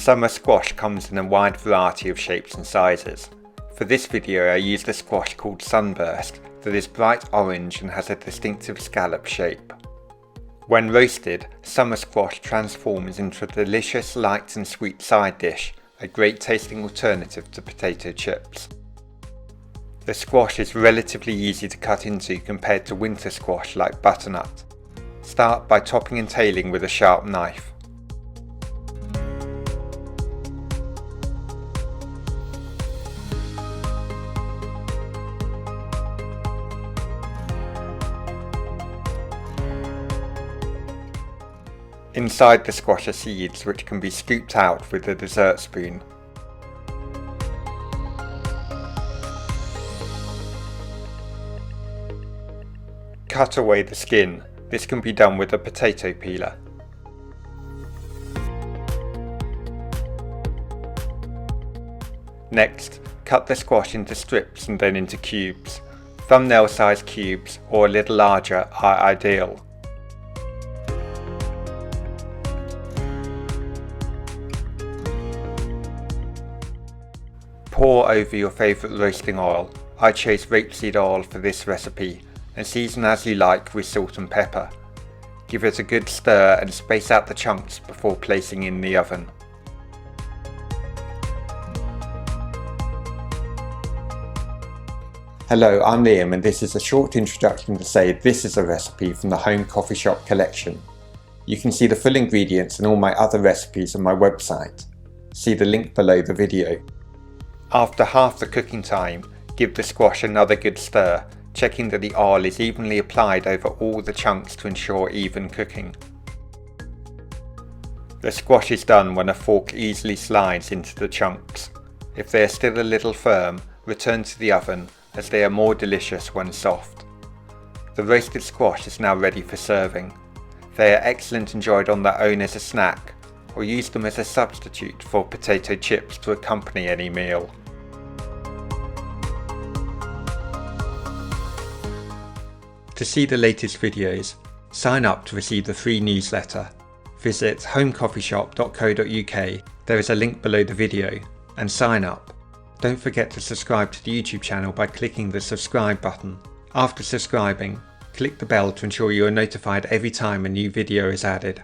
Summer squash comes in a wide variety of shapes and sizes. For this video I used a squash called Sunburst that is bright orange and has a distinctive scallop shape. When roasted, summer squash transforms into a delicious light and sweet side dish, a great tasting alternative to potato chips. The squash is relatively easy to cut into compared to winter squash like butternut. Start by topping and tailing with a sharp knife. Inside the squash are seeds which can be scooped out with a dessert spoon. Cut away the skin. This can be done with a potato peeler. Next, cut the squash into strips and then into cubes. Thumbnail size cubes or a little larger are ideal. Pour over your favourite roasting oil. I chose rapeseed oil for this recipe and season as you like with salt and pepper. Give it a good stir and space out the chunks before placing in the oven. Hello, I'm Liam and this is a short introduction to say this is a recipe from the Home Coffee Shop collection. You can see the full ingredients and all my other recipes on my website. See the link below the video. After half the cooking time, give the squash another good stir, checking that the oil is evenly applied over all the chunks to ensure even cooking. The squash is done when a fork easily slides into the chunks. If they are still a little firm, return to the oven as they are more delicious when soft. The roasted squash is now ready for serving. They are excellent enjoyed on their own as a snack, or use them as a substitute for potato chips to accompany any meal. To see the latest videos, sign up to receive the free newsletter. Visit homecoffeeshop.co.uk, there is a link below the video, and sign up. Don't forget to subscribe to the YouTube channel by clicking the subscribe button. After subscribing, click the bell to ensure you are notified every time a new video is added.